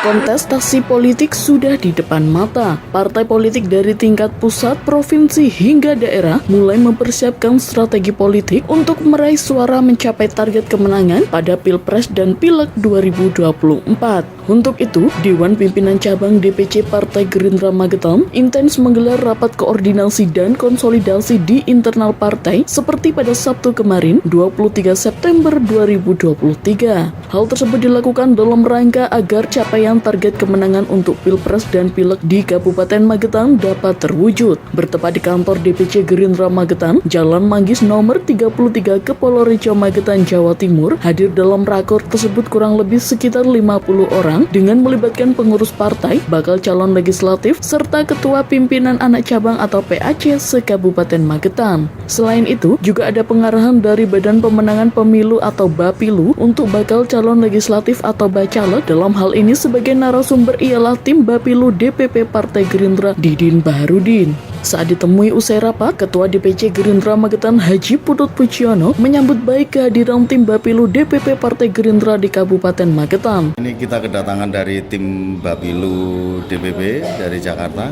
Kontestasi politik sudah di depan mata. Partai politik dari tingkat pusat, provinsi hingga daerah mulai mempersiapkan strategi politik untuk meraih suara mencapai target kemenangan pada Pilpres dan Pileg 2024. Untuk itu, Dewan Pimpinan Cabang DPC Partai Gerindra Magetan intens menggelar rapat koordinasi dan konsolidasi di internal partai seperti pada Sabtu kemarin, 23 September 2023. Hal tersebut dilakukan dalam rangka agar capaian target kemenangan untuk Pilpres dan Pileg di Kabupaten Magetan dapat terwujud. Bertempat di kantor DPC Gerindra Magetan, Jalan Manggis nomor 33 Kepolorejo Magetan, Jawa Timur, hadir dalam rakor tersebut kurang lebih sekitar 50 orang dengan melibatkan pengurus partai, bakal calon legislatif, serta ketua pimpinan anak cabang atau PAC se-Kabupaten Magetan. Selain itu, juga ada pengarahan dari Badan Pemenangan Pemilu atau Bapilu untuk bakal calon legislatif atau Bacalek. Dalam hal ini sebagai narasumber ialah tim Bapilu DPP Partai Gerindra Didin Baharudin. Saat ditemui usai rapat, Ketua DPC Gerindra Magetan Haji Putut Puciono menyambut baik kehadiran tim Bapilu DPP Partai Gerindra di Kabupaten Magetan. Ini kita kedatangan dari tim Bapilu DPP dari Jakarta,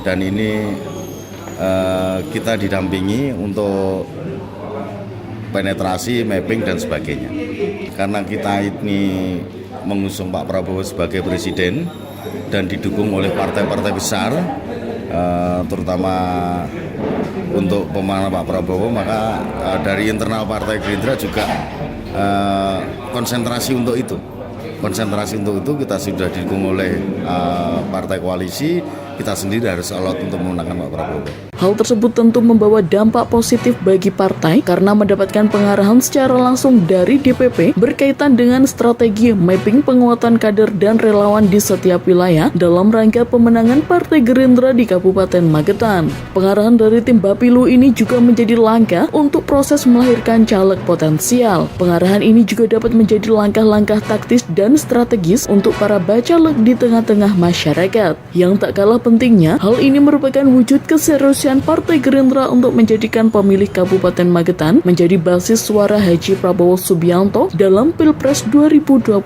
dan ini kita didampingi untuk penetrasi, mapping dan sebagainya. Karena kita ini mengusung Pak Prabowo sebagai presiden dan didukung oleh partai-partai besar, terutama untuk pemenang Pak Prabowo, maka dari internal Partai Gerindra juga konsentrasi untuk itu. Konsentrasi untuk itu kita sudah didukung oleh partai koalisi, kita sendiri harus alot untuk memenangkan Pak Prabowo. Hal tersebut tentu membawa dampak positif bagi partai karena mendapatkan pengarahan secara langsung dari DPP berkaitan dengan strategi mapping penguatan kader dan relawan di setiap wilayah dalam rangka pemenangan Partai Gerindra di Kabupaten Magetan. Pengarahan dari tim Bapilu ini juga menjadi langkah untuk proses melahirkan caleg potensial. Pengarahan ini juga dapat menjadi langkah-langkah taktis dan strategis untuk para bacalek di tengah-tengah masyarakat. Yang tak kalah pentingnya, hal ini merupakan wujud keseriusan Partai Gerindra untuk menjadikan pemilih Kabupaten Magetan menjadi basis suara Haji Prabowo Subianto dalam Pilpres 2024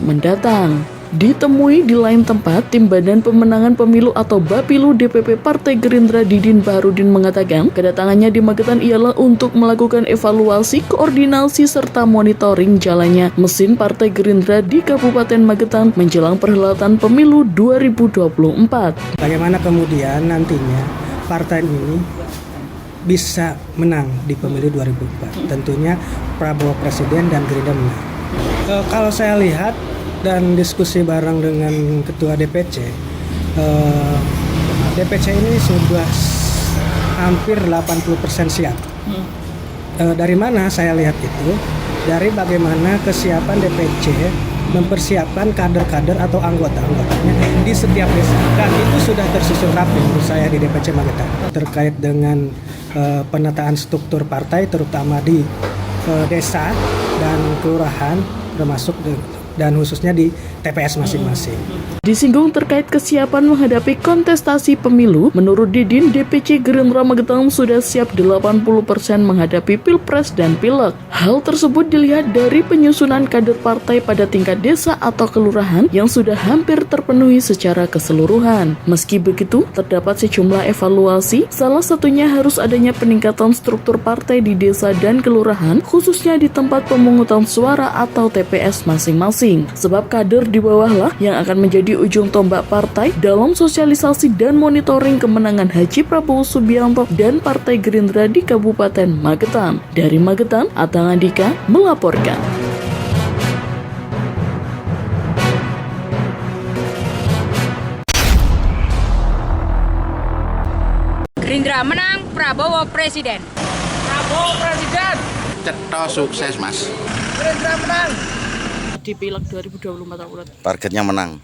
mendatang. Ditemui di lain tempat, tim Badan Pemenangan Pemilu atau Bapilu DPP Partai Gerindra Didin Baharudin mengatakan kedatangannya di Magetan ialah untuk melakukan evaluasi, koordinasi, serta monitoring jalannya mesin Partai Gerindra di Kabupaten Magetan menjelang perhelatan Pemilu 2024. Bagaimana kemudian nantinya partai ini bisa menang di Pemilu 2024? Tentunya Prabowo Presiden dan Gerindra menang. Kalau saya lihat dan diskusi bareng dengan Ketua DPC, DPC ini sudah hampir 80% siap. Dari mana saya lihat itu? Dari bagaimana kesiapan DPC mempersiapkan kader-kader atau anggota-anggotanya di setiap desa, dan itu sudah tersusun rapi menurut saya di DPC Magetan. Terkait dengan penataan struktur partai terutama di desa dan kelurahan, termasuk dan khususnya di TPS masing-masing. Disinggung terkait kesiapan menghadapi kontestasi pemilu, menurut Didin, DPC Gerindra Magetan sudah siap 80% menghadapi Pilpres dan Pileg. Hal tersebut dilihat dari penyusunan kader partai pada tingkat desa atau kelurahan yang sudah hampir terpenuhi secara keseluruhan. Meski begitu, terdapat sejumlah evaluasi, salah satunya harus adanya peningkatan struktur partai di desa dan kelurahan, khususnya di tempat pemungutan suara atau TPS masing-masing. Sebab kader di bawahlah yang akan menjadi ujung tombak partai dalam sosialisasi dan monitoring kemenangan Haji Prabowo Subianto dan Partai Gerindra di Kabupaten Magetan. Dari Magetan, Atang Andika melaporkan. Gerindra menang, Prabowo Presiden. Prabowo Presiden. Cetha sukses, Mas. Gerindra menang. Di Pileg 2024 Targetnya menang.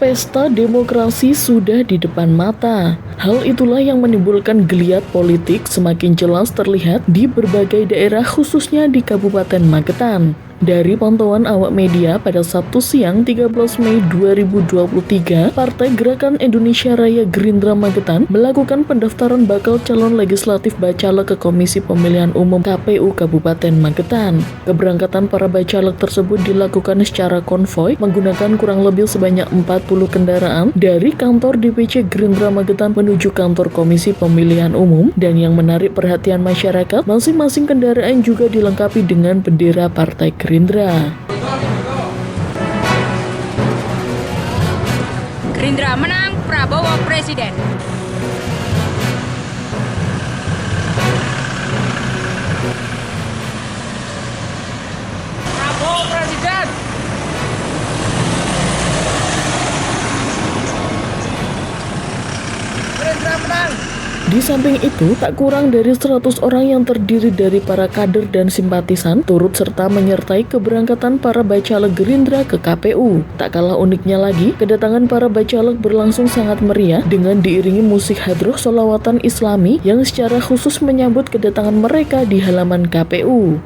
Pesta demokrasi sudah di depan mata. Hal itulah yang menimbulkan geliat politik semakin jelas terlihat di berbagai daerah, khususnya di Kabupaten Magetan. Dari pantauan awak media pada Sabtu siang 13 Mei 2023, Partai Gerakan Indonesia Raya Gerindra Magetan melakukan pendaftaran bakal calon legislatif Bacalek ke Komisi Pemilihan Umum KPU Kabupaten Magetan. Keberangkatan para bacalek tersebut dilakukan secara konvoi menggunakan kurang lebih sebanyak 40 kendaraan dari kantor DPC Gerindra Magetan menuju kantor Komisi Pemilihan Umum, dan yang menarik perhatian masyarakat, masing-masing kendaraan juga dilengkapi dengan bendera Partai Gerindra. Gerindra menang, Prabowo Presiden. Prabowo Presiden. Gerindra menang. Di samping itu, tak kurang dari 100 orang yang terdiri dari para kader dan simpatisan turut serta menyertai keberangkatan para bacalek Gerindra ke KPU. Tak kalah uniknya lagi, kedatangan para bacalek berlangsung sangat meriah dengan diiringi musik hadroh sholawatan Islami yang secara khusus menyambut kedatangan mereka di halaman KPU.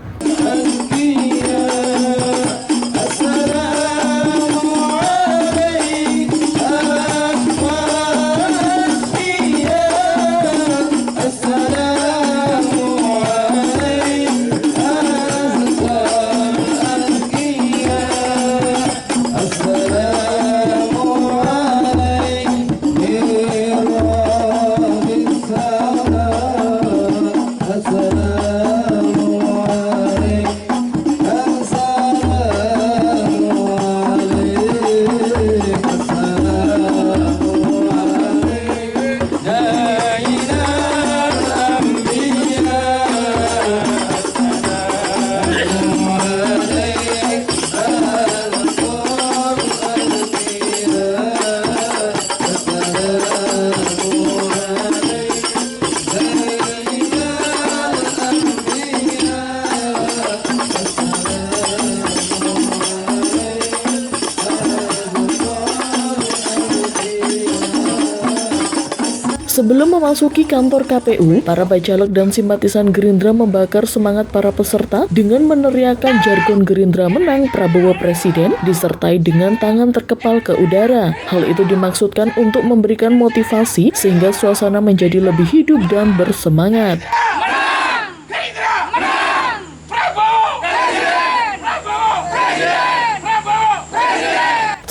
Sebelum memasuki kantor KPU, para bacalek dan simpatisan Gerindra membakar semangat para peserta dengan meneriakkan jargon Gerindra menang, Prabowo Presiden, disertai dengan tangan terkepal ke udara. Hal itu dimaksudkan untuk memberikan motivasi sehingga suasana menjadi lebih hidup dan bersemangat.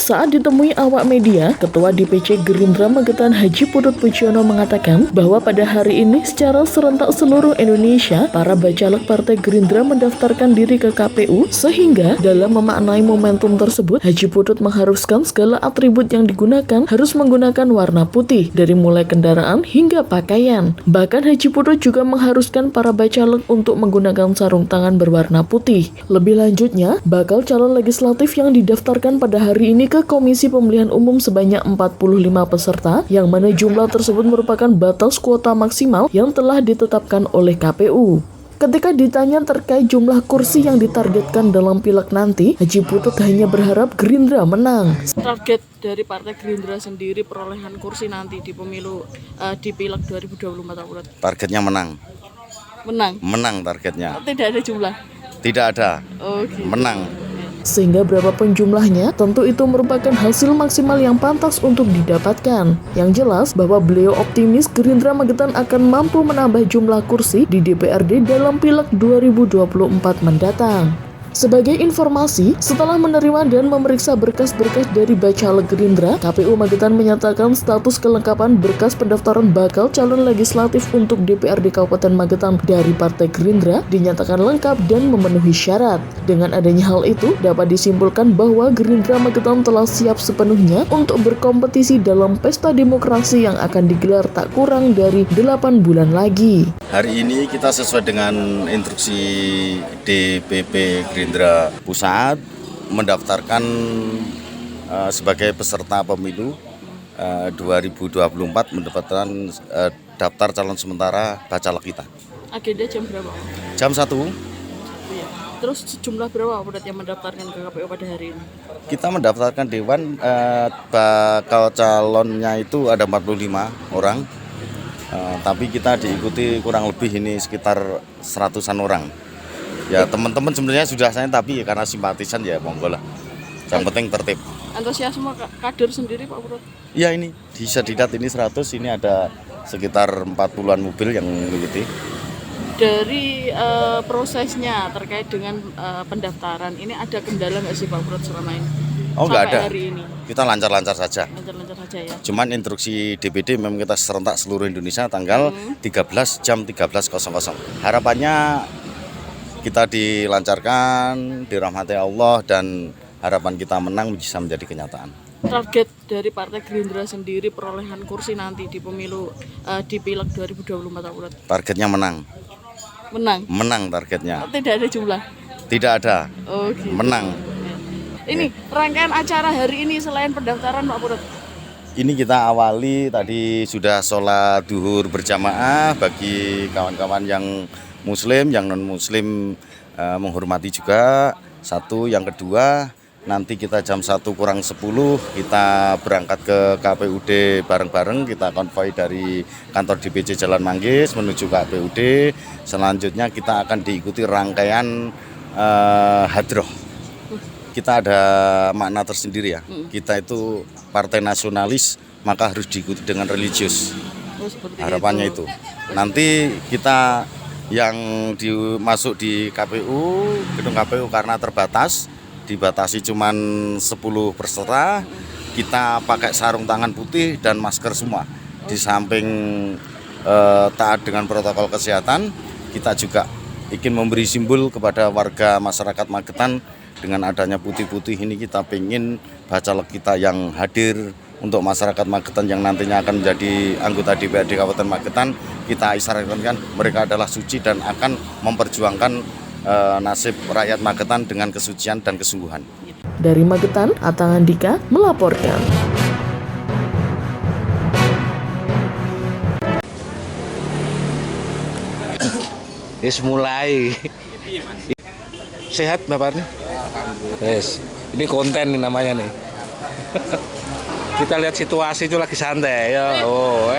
Saat ditemui awak media, Ketua DPC Gerindra Magetan Haji Pudut Pujono mengatakan bahwa pada hari ini secara serentak seluruh Indonesia, para bacalek Partai Gerindra mendaftarkan diri ke KPU, sehingga dalam memaknai momentum tersebut, Haji Pudut mengharuskan segala atribut yang digunakan harus menggunakan warna putih, dari mulai kendaraan hingga pakaian. Bahkan Haji Pudut juga mengharuskan para bacalek untuk menggunakan sarung tangan berwarna putih. Lebih lanjutnya, bakal calon legislatif yang didaftarkan pada hari ini ke Komisi Pemilihan Umum sebanyak 45 peserta, yang mana jumlah tersebut merupakan batas kuota maksimal yang telah ditetapkan oleh KPU. Ketika ditanya terkait jumlah kursi yang ditargetkan dalam pileg nanti, Haji Putut hanya berharap Gerindra menang. Target dari Partai Gerindra sendiri perolehan kursi nanti di pemilu di pileg 2024. Targetnya menang. Menang? Menang targetnya. Tidak ada jumlah? Tidak ada. Okay. Menang. Sehingga berapapun jumlahnya, tentu itu merupakan hasil maksimal yang pantas untuk didapatkan. Yang jelas bahwa beliau optimis Gerindra Magetan akan mampu menambah jumlah kursi di DPRD dalam pileg 2024 mendatang. Sebagai informasi, setelah menerima dan memeriksa berkas-berkas dari bacalek Gerindra, KPU Magetan menyatakan status kelengkapan berkas pendaftaran bakal calon legislatif untuk DPRD Kabupaten Magetan dari Partai Gerindra dinyatakan lengkap dan memenuhi syarat. Dengan adanya hal itu, dapat disimpulkan bahwa Gerindra Magetan telah siap sepenuhnya untuk berkompetisi dalam pesta demokrasi yang akan digelar tak kurang dari 8 bulan lagi. Hari ini kita sesuai dengan instruksi DPP Gerindra Pusat mendaftarkan sebagai peserta pemilu 2024 mendapatkan daftar calon sementara bacalek kita. Agenda jam berapa? Jam 1. Iya. Terus jumlah berapa yang mendaftarkan ke KPU pada hari ini? Kita mendaftarkan dewan bakal calonnya itu ada 45 orang. Tapi kita diikuti kurang lebih ini sekitar 100-an orang. Ya teman-teman sebenarnya sudah saya, tapi ya karena simpatisan ya monggo lah. Yang penting tertib. Antusiasme kader sendiri Pak Purwat? Iya ini bisa dilihat ini 100, ini ada sekitar 40-an mobil yang mengikuti. Dari prosesnya terkait dengan pendaftaran ini ada kendala nggak sih Pak Purwat selama ini? Oh nggak ada, Hari ini kita lancar-lancar saja. lancar-lancar saja ya. Cuman instruksi DPD memang kita serentak seluruh Indonesia tanggal 13 jam 13.00. Harapannya kita dilancarkan, dirahmati Allah, dan harapan kita menang bisa menjadi kenyataan. Target dari Partai Gerindra sendiri perolehan kursi nanti di pemilu di Pileg 2024 Pak Purwat? Targetnya menang. Menang targetnya. Tidak ada jumlah? Tidak ada. Oh gitu. Menang. Ini rangkaian acara hari ini selain pendaftaran Pak Purwat? Ini kita awali tadi sudah sholat duhur berjamaah bagi kawan-kawan yang muslim, yang non-muslim menghormati juga. Satu, yang kedua nanti kita jam 1:10 kita berangkat ke KPUD bareng-bareng, kita konvoi dari kantor DPC Jalan Manggis menuju KPUD. Selanjutnya kita akan diikuti rangkaian hadroh. Kita ada makna tersendiri ya. Kita itu partai nasionalis, maka harus diikuti dengan religius. Harapannya itu. Nanti kita yang masuk di KPU, gedung KPU karena terbatas, dibatasi cuman 10 peserta, kita pakai sarung tangan putih dan masker semua. Di samping taat dengan protokol kesehatan, kita juga ingin memberi simbol kepada warga masyarakat Magetan. Dengan adanya putih-putih ini kita ingin bacalek kita yang hadir untuk masyarakat Magetan yang nantinya akan menjadi anggota DPRD Kabupaten Magetan, kita isyaratkan mereka adalah suci dan akan memperjuangkan nasib rakyat Magetan dengan kesucian dan kesungguhan. Dari Magetan, Atang Andika melaporkan. Yes, mulai. Sehat Bapak nih? Yes. Ini konten nih namanya nih. Kita lihat situasi itu lagi santai ya. Oh,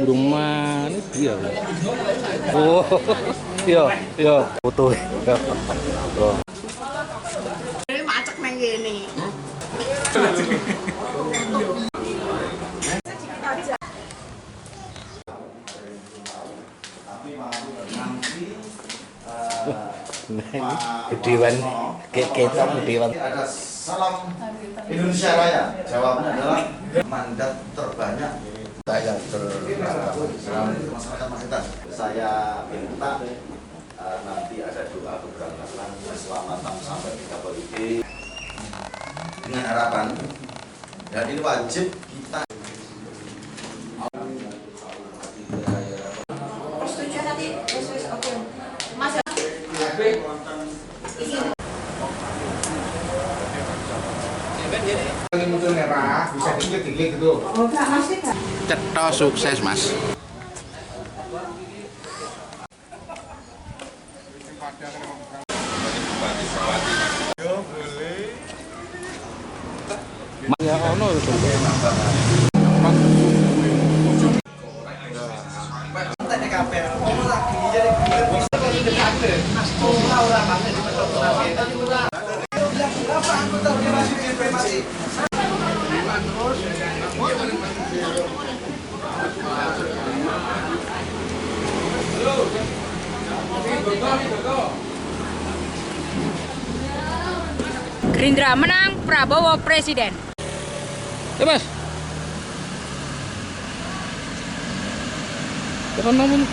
burung manis dia. Oh, iya, foto. Oh. Macet nang gini. Gedewan, ketok gedewan. Ada salam Indonesia Raya. Jawabannya adalah mandat terbanyak saya masyarakat Magetan. Saya minta nanti ada doa keberangkatan keselamatan sampai di KPUD dengan harapan, dan ini wajib kita. Bisa diklik gitu. Cetha sukses Mas. Ya ono itu. Gerindra menang, Prabowo presiden. Ya Mas. Jangan namun.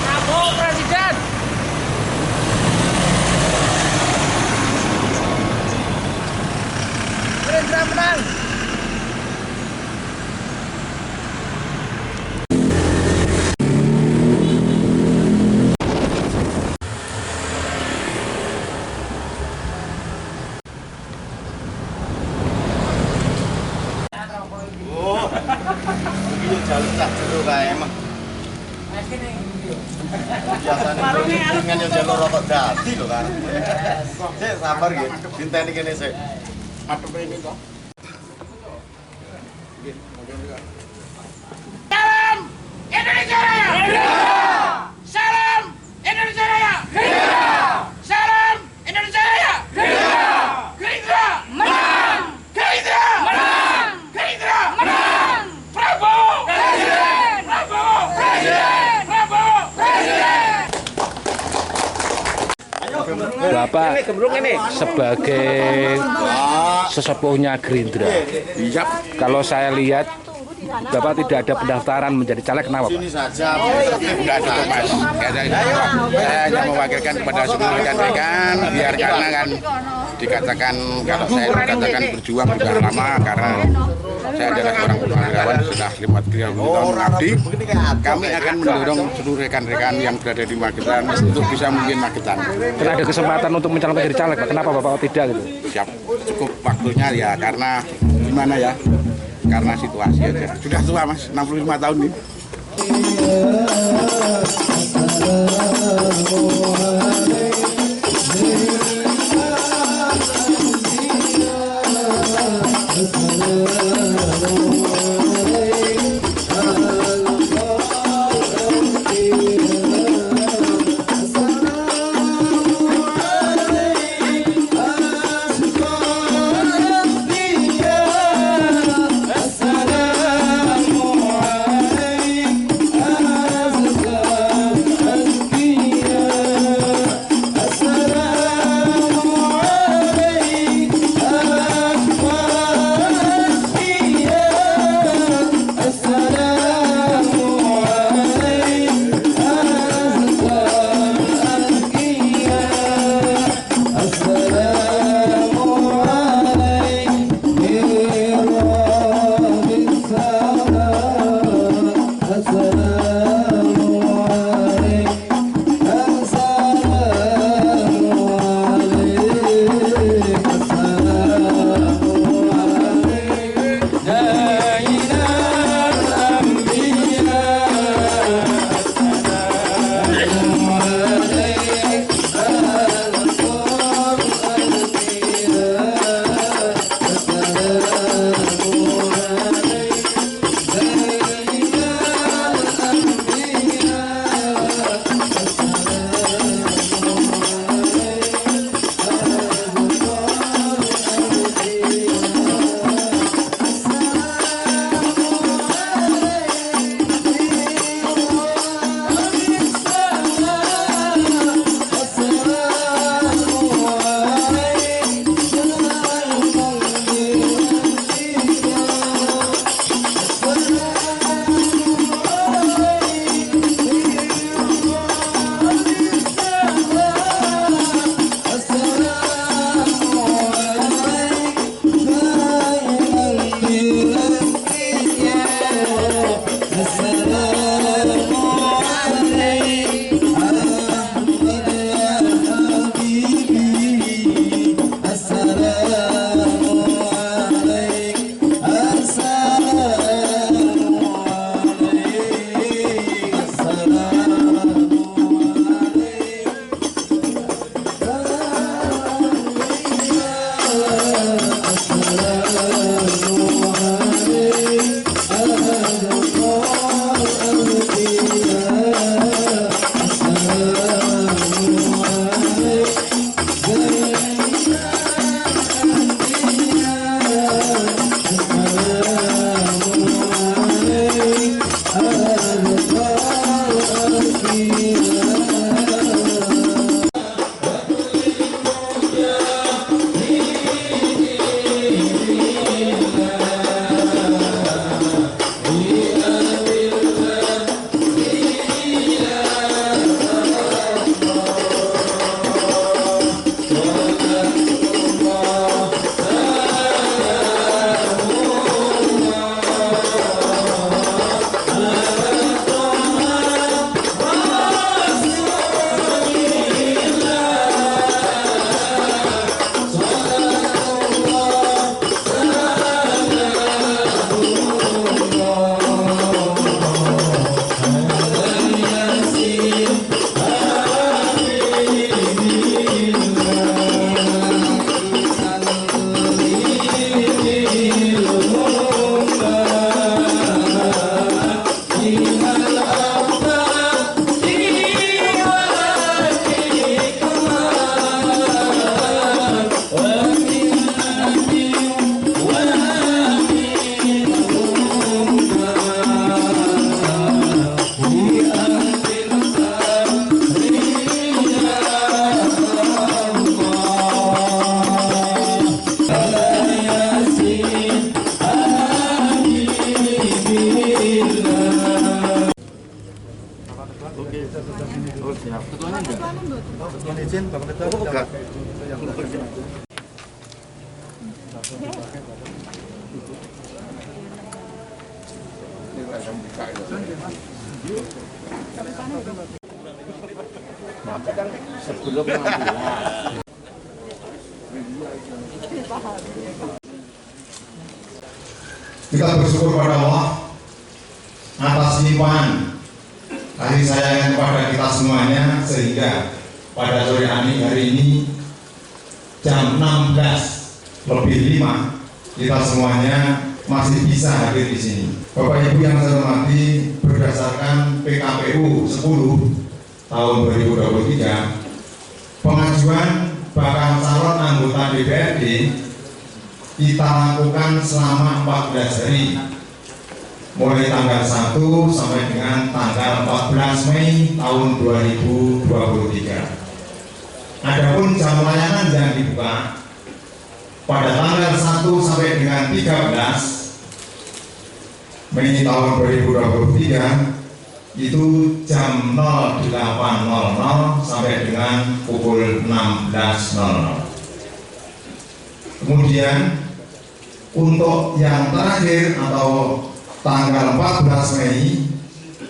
Prabowo presiden. Gerindra menang. cah dulu kae emang. Biasanya dengan yang jalur rokok dadi lho kan. Sik sabar nggih, dinteni kene sik. Madhep ini kok. Salam Indonesia Raya! Salam Indonesia Raya! Salam Indonesia Raya! Gerindra menang! Gerindra menang! Gerindra menang! Prabowo Presiden! Prabowo Presiden! Prabowo Presiden! Bapak sebagai sesepuhnya Gerindra, kalau saya lihat Bapak tidak ada pendaftaran menjadi caleg, kenapa Pak? Sini saja. Enggak cukup Mas. Saya hanya mewakilkan kepada seluruh rekan-rekan biar karena kan dikatakan kalau saya dikatakan berjuang sudah lama karena saya adalah seorang purnawirawan sudah 30 tahun mengabdi. Kami akan mendorong seluruh rekan-rekan yang berada di Magetan untuk bisa mungkin Magetan. Karena ada kesempatan untuk mencalonkan jadi caleg, Pak. Kenapa Bapak tidak gitu? Siap, cukup waktunya ya karena gimana ya? Karena situasi aja. Sudah tua Mas, 65 tahun nih. Kita bersyukur pada Allah atas limpahan kasih sayang kepada kita semuanya, sehingga pada sore hari ini jam 16:05 kita semuanya masih bisa hadir di sini. Bapak Ibu yang saya hormati, berdasarkan PKPU 10 tahun 2023, pengajuan bakal calon anggota DPRD kita lakukan selama 14 hari, mulai tanggal 1 sampai dengan tanggal 14 Mei tahun 2023. Adapun jam layanan yang dibuka pada tanggal 1 sampai dengan 13 Mei tahun 2023 itu jam 08.00 sampai dengan pukul 16.00. Kemudian untuk yang terakhir atau tanggal 14 Mei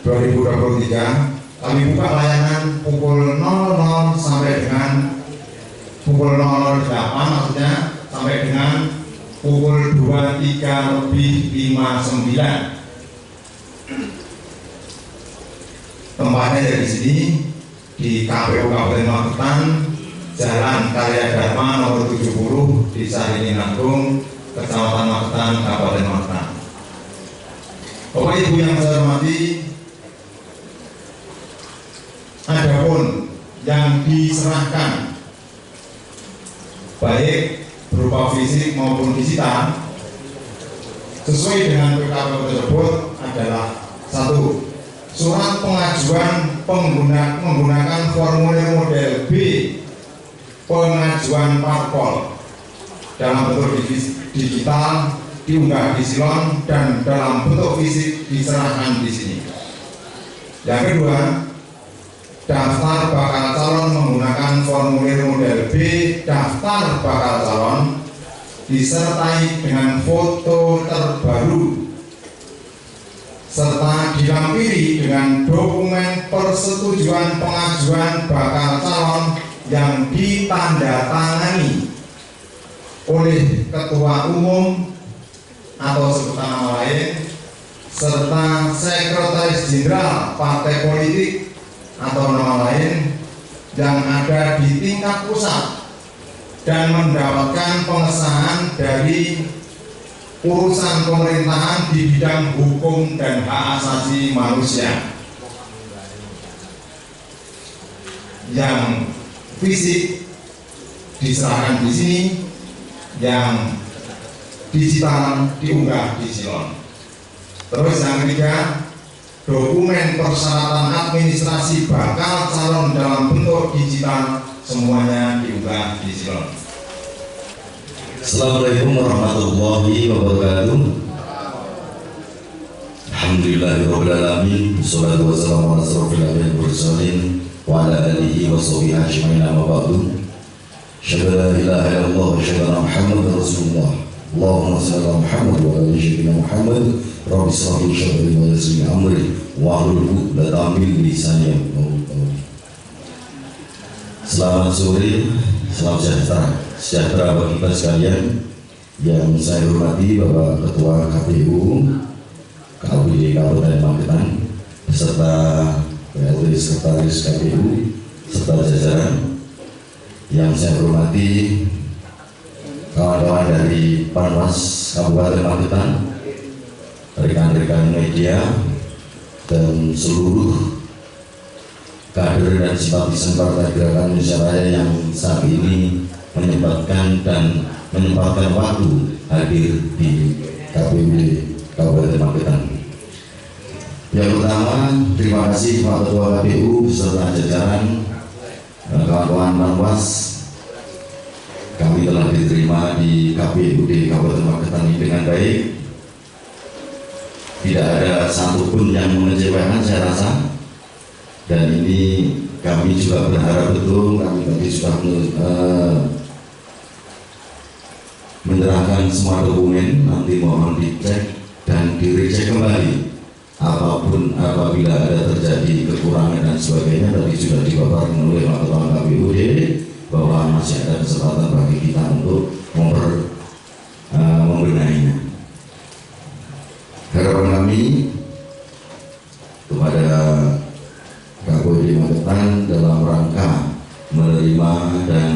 2023 kami buka layanan pukul 00 sampai dengan pukul 008, maksudnya sampai dengan pukul 23:59. Tempatnya dari sini di KPU Kabupaten Magetan, Jalan Karya Dharma nomor 70, Desa Ringinanggung, Kecamatan Magetan, Kabupaten Magetan. Bapak Ibu yang saya hormati, adapun yang diserahkan baik berupa fisik maupun digital sesuai dengan PKPU tersebut adalah: 1. Surat pengajuan menggunakan formulir model B pengajuan parpol dalam bentuk digital diunggah di silon dan dalam bentuk fisik diserahkan di sini. Yang kedua, daftar bakal calon menggunakan formulir model B daftar bakal calon disertai dengan foto terbaru serta dilampiri dengan dokumen persetujuan pengajuan bakal calon yang ditandatangani oleh Ketua Umum atau sebutan nama lain serta Sekretaris Jenderal Partai Politik atau nama lain yang ada di tingkat pusat dan mendapatkan pengesahan dari urusan pemerintahan di bidang hukum dan hak asasi manusia. Yang fisik diserahkan di sini, yang digital diunggah di silon. Terus yang ketiga, dokumen persyaratan administrasi bakal calon dalam bentuk digital semuanya diunggah di silon. Assalamualaikum warahmatullahi wabarakatuh. Alhamdulillahirabbil alamin, wassalatu wassalamu ala asyrofil anbiya'i wal mursalin wa ala alihi wa sahbihi ajmain, amma ba'du. Asyhadu an la ilaha illallah wa asyhadu anna Muhammadar Rasulullah. Allahumma shalli ala Muhammad wa ala ali sayyidina Muhammad. Rabbi shrah li sadri wa yassir li amri wahlul 'uqdatam min lisani yafqahu qawli. Selamat sore, salam sejahtera bagi kita sekalian. Yang saya hormati Bapak Ketua KPU KUD Kabupaten Magetan beserta PLT Sekretaris KPU serta jajaran. Yang saya hormati kawan-kawan dari Panwas Kabupaten Magetan, rekan-rekan media, dan seluruh kader dan simpatisan Partai Gerakan Indonesia Raya yang saat ini menyempatkan waktu hadir di KPUD Kabupaten Magetan. Yang pertama, terima kasih Pak Ketua KPU beserta jajaran kawan-kawan Panwas. Kami telah diterima di KPUD Kabupaten Magetan ini dengan baik. Tidak ada satupun yang mengecewakan saya rasa. Dan ini kami juga berharap betul, kami tadi sudah menyerahkan semua dokumen, nanti mohon dicek dan direcek kembali. Apapun apabila ada terjadi kekurangan dan sebagainya, tadi sudah dipaparkan oleh Pak Ketua KPUD bahwa masih ada kesempatan bagi kita untuk membenahinya. Harapan kami kepada KPUD Magetan dalam rangka menerima dan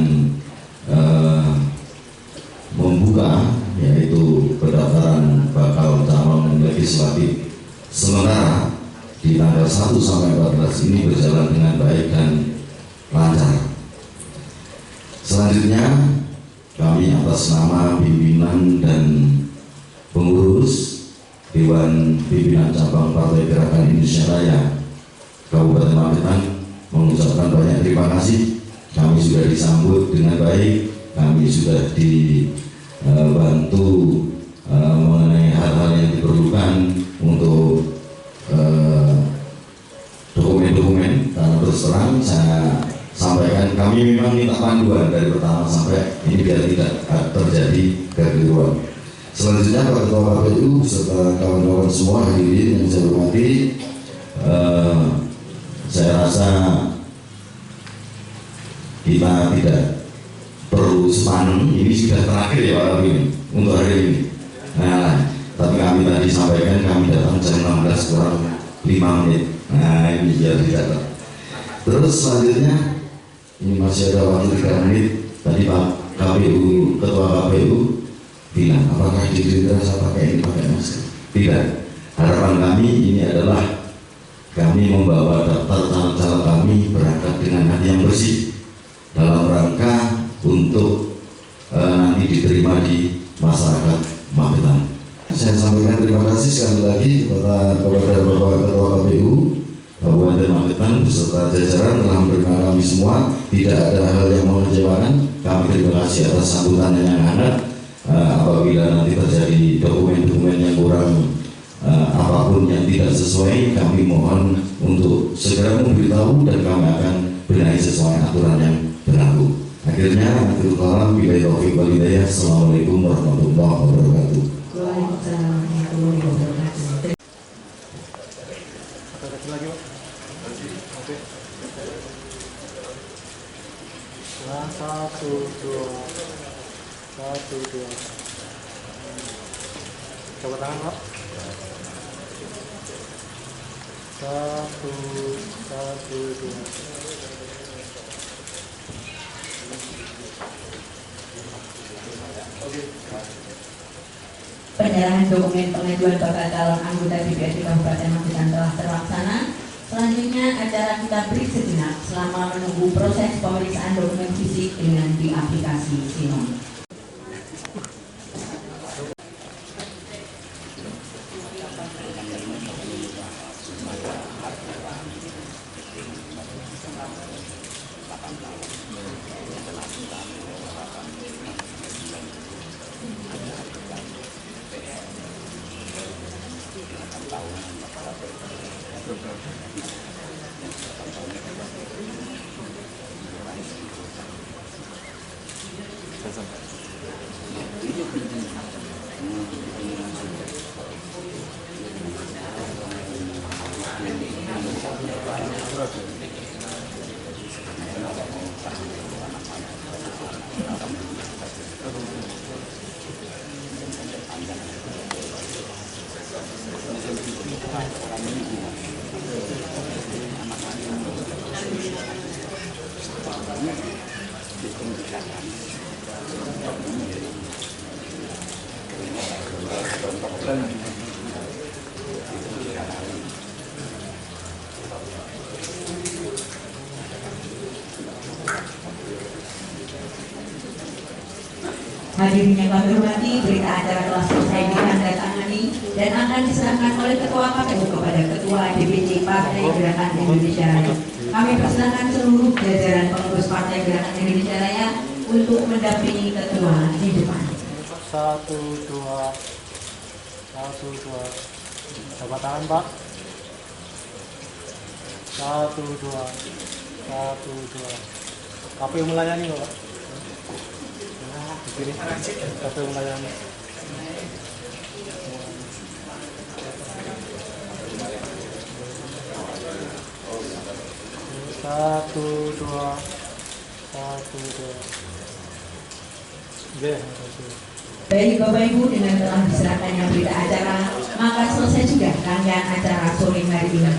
membuka yaitu pendaftaran bakal calon legislatif sementara di tanggal 1 sampai 14 ini berjalan dengan baik dan lancar. Selanjutnya kami atas nama pimpinan dan pengurus Dewan Pimpinan Cabang Partai Gerakan Indonesia Raya Kabupaten Magetan mengucapkan banyak terima kasih. Kami sudah disambut dengan baik, kami sudah dibantu mengenai hal-hal yang diperlukan untuk dokumen-dokumen. Karena terus terang saya sampaikan, kami memang minta panduan dari pertama sampai ini biar tidak terjadi kekeliruan. Selanjutnya Pak Ketua KPU beserta kawan-kawan semua hadirin yang saya hormati, saya rasa kita tidak perlu sepanen, ini sudah terakhir ya Pak Ketua ini untuk hari ini. Nah, tapi kami tadi sampaikan kami datang jam 16 kurang 5 menit. Nah, ini biar dicatat. Terus selanjutnya ini masih ada waktu 3 menit. Tadi Pak KPU, Ketua KPU bilang, apakah di Gerindra saya pakai ini, pakai masker? Tidak. Harapan kami ini adalah kami membawa daftar calon-calon kami berangkat dengan hati yang bersih dalam rangka untuk nanti diterima di masyarakat Magetan. Saya sampaikan terima kasih sekali lagi kepada Bapak Ketua KPU Kabupaten Magetan beserta jajaran telah menerima kami semua. Tidak ada hal yang mengecewakan. Kami terima kasih atas sambutan yang hangat. Apabila nanti terjadi dokumen-dokumen yang kurang apapun yang tidak sesuai, kami mohon untuk segera memberitahu dan kami akan benahi sesuai aturan yang berlaku. Akhirnya, akhirul kalam, billahi taufiq wal hidayah. Assalamualaikum warahmatullahi wabarakatuh. Waalaikumsalam warahmatullahi wabarakatuh. Satu, dua. Coba tangan Pak. Satu, dua. Penyerahan dokumen pengajuan bakal calon anggota DPRD Kabupaten Magetan telah terlaksana. Selanjutnya acara kita break sejenak selama menunggu proses pemeriksaan dokumen fisik dengan di aplikasi Sinom. Hadirin yang kami hormati, berita acara telah selesai ditandatangani dan akan diserahkan oleh Ketua KPU kepada Ketua DPC Partai Gerakan Indonesia Raya. Kami persilakan seluruh jajaran pengurus Partai Gerakan Indonesia Raya untuk mendampingi Ketua di depan. 1, 2, 1, 2. Coba tangan, Pak. 1, 2, 1, 2. KPU melayani, Pak. Begini, KPU melayani. 1, 2, 1, 2. Baik Bapak Ibu, dengan telah diserahkannya berita acara, maka selesai juga rangkaian acara sore hari ini.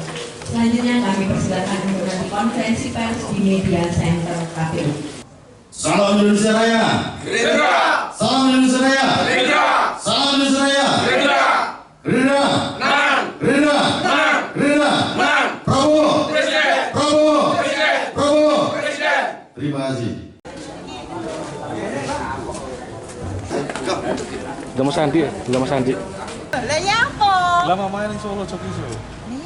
Selanjutnya kami persilakan untuk nanti konferensi pers di media center KPU. Salam Indonesia Raya. Gerindra. Salam Indonesia Raya. Gerindra. Salam Indonesia Raya. Gerindra. Gerindra. Menang. Gerindra. Menang. Gerindra. Menang. Prabowo. Presiden. Prabowo. Presiden. Prabowo. Presiden. Terima kasih. Udah Mas Andi, udah Mas Andi. Lah ya apa? Lah mamae ning Solo Jogja. Iya